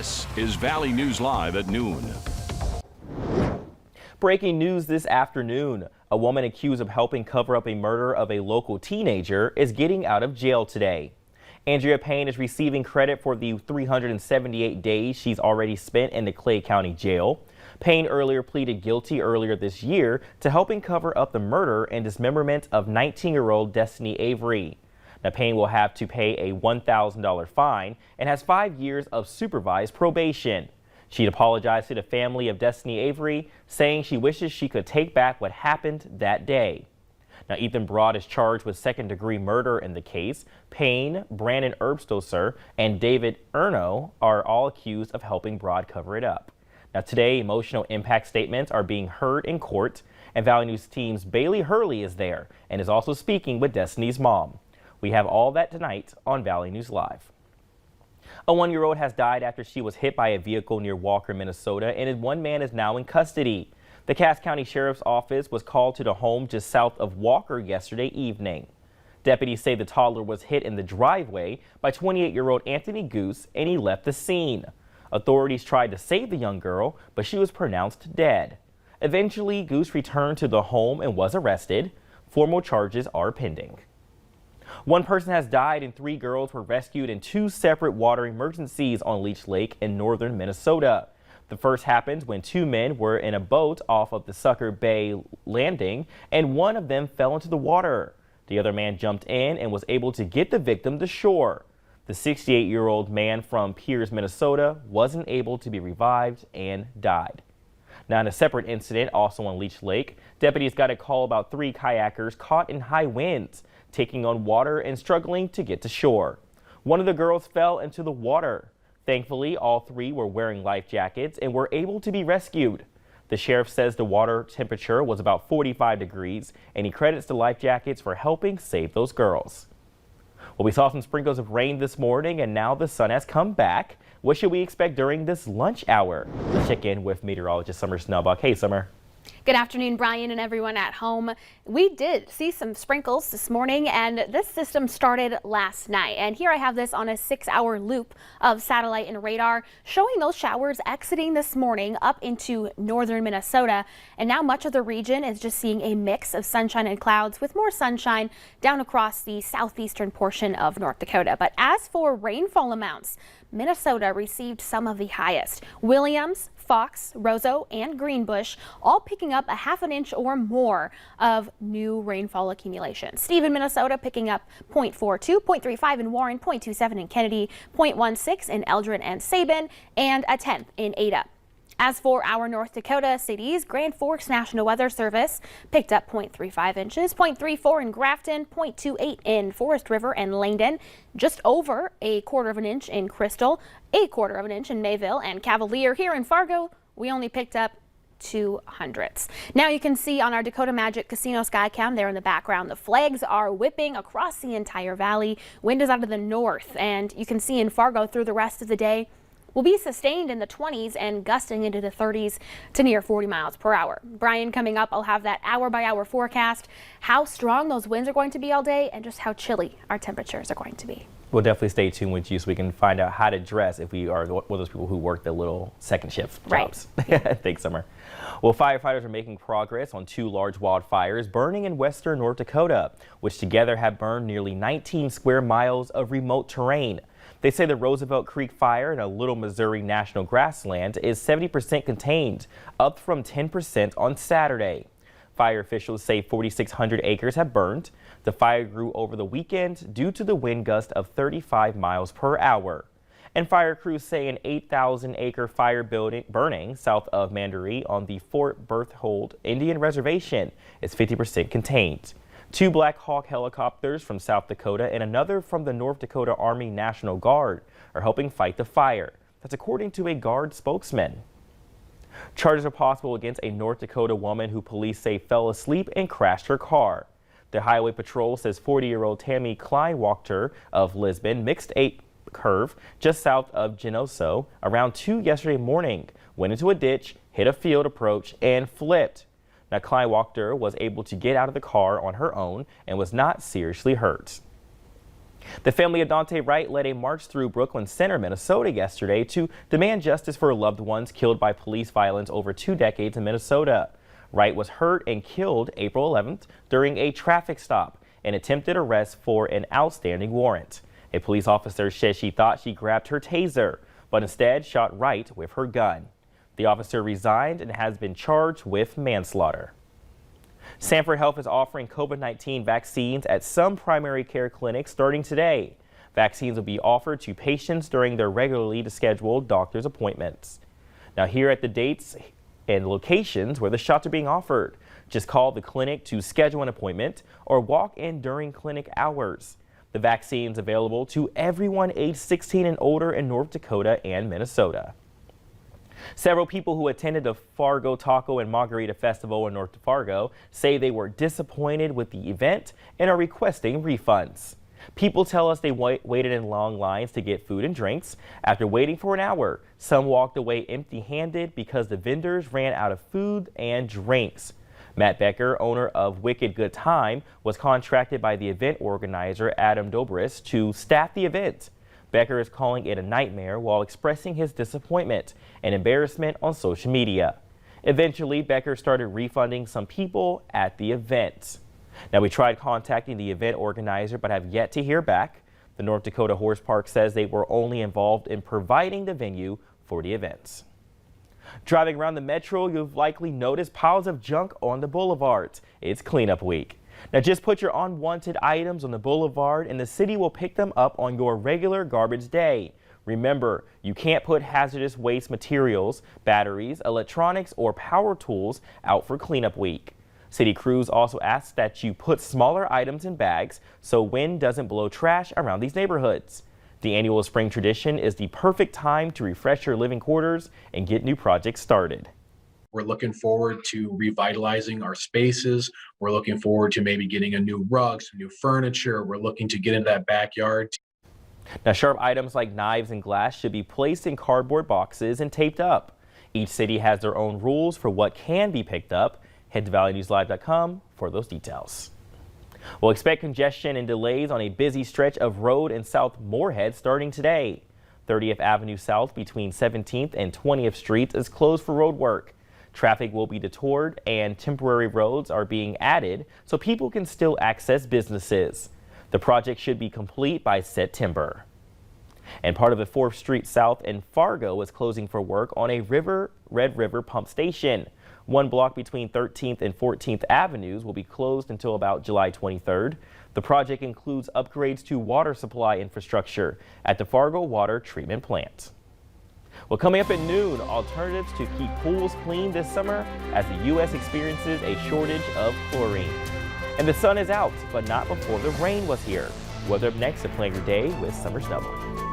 This is Valley News Live at noon. Breaking news this afternoon. A woman accused of helping cover up a murder of a local teenager is getting out of jail today. Andrea Payne is receiving credit for the 378 days she's already spent in the Clay County Jail. Payne earlier pleaded guilty earlier this year to helping cover up the murder and dismemberment of 19-year-old Destiny Avery. Now, Payne will have to pay a $1,000 fine and has 5 years of supervised probation. She'd apologized to the family of Destiny Avery, saying she wishes she could take back what happened that day. Now, Ethan Broad is charged with second-degree murder in the case. Payne, Brandon Erbstoser, and David Erno are all accused of helping Broad cover it up. Now, today, emotional impact statements are being heard in court, and Valley News team's Bailey Hurley is there and is also speaking with Destiny's mom. We have all that tonight on Valley News Live. A 1-year-old has died after she was hit by a vehicle near Walker, Minnesota, and one man is now in custody. The Cass County Sheriff's Office was called to the home just south of Walker yesterday evening. Deputies say the toddler was hit in the driveway by 28-year-old Anthony Goose, and he left the scene. Authorities tried to save the young girl, but she was pronounced dead. Eventually, Goose returned to the home and was arrested. Formal charges are pending. One person has died and 3 girls were rescued in 2 separate water emergencies on Leech Lake in northern Minnesota. The first happened when 2 men were in a boat off of the Sucker Bay landing, and one of them fell into the water. The other man jumped in and was able to get the victim to shore. The 68-year-old man from Pierce, Minnesota, wasn't able to be revived and died. Now, in a separate incident, also on Leech Lake, deputies got a call about 3 kayakers caught in high winds, taking on water and struggling to get to shore. One of the girls fell into the water. Thankfully, all 3 were wearing life jackets and were able to be rescued. The sheriff says the water temperature was about 45 degrees, and he credits the life jackets for helping save those girls. Well, we saw some sprinkles of rain this morning, and now the sun has come back. What should we expect during this lunch hour? Let's check in with meteorologist Summer Snellbuck. Hey, Summer. Good afternoon, Brian, and everyone at home. We did see some sprinkles this morning, and this system started last night. And here I have this on a 6-hour loop of satellite and radar showing those showers exiting this morning up into northern Minnesota. And now much of the region is just seeing a mix of sunshine and clouds with more sunshine down across the southeastern portion of North Dakota. But as for rainfall amounts, Minnesota received some of the highest. Williams, Fox, Roseau, and Greenbush all picking up a ½ inch or more of new rainfall accumulation. Stephen, Minnesota picking up 0.42, 0.35 in Warren, 0.27 in Kennedy, 0.16 in Eldred and Sabin, and a 10th in Ada. As for our North Dakota cities, Grand Forks National Weather Service picked up 0.35 inches, 0.34 in Grafton, 0.28 in Forest River and Langdon, just over a quarter of an inch in Crystal, a quarter of an inch in Mayville and Cavalier. Here in Fargo, we only picked up 0.02. Now you can see on our Dakota Magic Casino Skycam there in the background, the flags are whipping across the entire valley. Wind is out of the north, and you can see in Fargo through the rest of the day will be sustained in the 20s and gusting into the 30s to near 40 miles per hour. Brian, coming up, I'll have that hour-by-hour forecast, how strong those winds are going to be all day and just how chilly our temperatures are going to be. We'll definitely stay tuned with you so we can find out how to dress if we are one of those people who work the little second shift jobs. Right. Thanks, Summer. Well, firefighters are making progress on 2 large wildfires burning in western North Dakota, which together have burned nearly 19 square miles of remote terrain. They say the Roosevelt Creek fire in a Little Missouri National Grassland is 70% contained, up from 10% on Saturday. Fire officials say 4,600 acres have burned. The fire grew over the weekend due to the wind gust of 35 miles per hour. And fire crews say an 8,000-acre fire burning south of Mandaree on the Fort Berthold Indian Reservation is 50% contained. 2 Black Hawk helicopters from South Dakota and another from the North Dakota Army National Guard are helping fight the fire. That's according to a Guard spokesman. Charges are possible against a North Dakota woman who police say fell asleep and crashed her car. The Highway Patrol says 40-year-old Tammy Kleinwachter of Lisbon mixed a curve just south of Genoso around 2 yesterday morning, went into a ditch, hit a field approach, and flipped. Now, Kleinwachter was able to get out of the car on her own and was not seriously hurt. The family of Dante Wright led a march through Brooklyn Center, Minnesota yesterday to demand justice for loved ones killed by police violence over 2 decades in Minnesota. Wright was hurt and killed April 11th during a traffic stop, an attempted arrest for an outstanding warrant. A police officer said she thought she grabbed her taser, but instead shot Wright with her gun. The officer resigned and has been charged with manslaughter. Sanford Health is offering COVID-19 vaccines at some primary care clinics starting today. Vaccines will be offered to patients during their regularly scheduled doctor's appointments. Now, here are the dates and locations where the shots are being offered. Just call the clinic to schedule an appointment or walk in during clinic hours. The vaccine is available to everyone age 16 and older in North Dakota and Minnesota. Several people who attended the Fargo Taco and Margarita Festival in North Fargo say they were disappointed with the event and are requesting refunds. People tell us they waited in long lines to get food and drinks. After waiting for an hour, some walked away empty-handed because the vendors ran out of food and drinks. Matt Becker, owner of Wicked Good Time, was contracted by the event organizer Adam Dobris to staff the event. Becker is calling it a nightmare while expressing his disappointment and embarrassment on social media. Eventually, Becker started refunding some people at the event. Now, we tried contacting the event organizer but have yet to hear back. The North Dakota Horse Park says they were only involved in providing the venue for the events. Driving around the metro, you've likely noticed piles of junk on the boulevards. It's cleanup week. Now, just put your unwanted items on the boulevard and the city will pick them up on your regular garbage day. Remember, you can't put hazardous waste materials, batteries, electronics, or power tools out for cleanup week. City crews also ask that you put smaller items in bags so wind doesn't blow trash around these neighborhoods. The annual spring tradition is the perfect time to refresh your living quarters and get new projects started. We're looking forward to revitalizing our spaces. We're looking forward to maybe getting a new rug, some new furniture. We're looking to get into that backyard. Now, sharp items like knives and glass should be placed in cardboard boxes and taped up. Each city has their own rules for what can be picked up. Head to valleynewslive.com for those details. We'll expect congestion and delays on a busy stretch of road in South Moorhead starting today. 30th Avenue South between 17th and 20th Streets is closed for road work. Traffic will be detoured and temporary roads are being added so people can still access businesses. The project should be complete by September. And part of the 4th Street South in Fargo is closing for work on a Red River pump station. One block between 13th and 14th Avenues will be closed until about July 23rd. The project includes upgrades to water supply infrastructure at the Fargo Water Treatment Plant. Well, coming up at noon, alternatives to keep pools clean this summer as the U.S. experiences a shortage of chlorine. And the sun is out, but not before the rain was here. Weather up next to plan your day with summer snowball.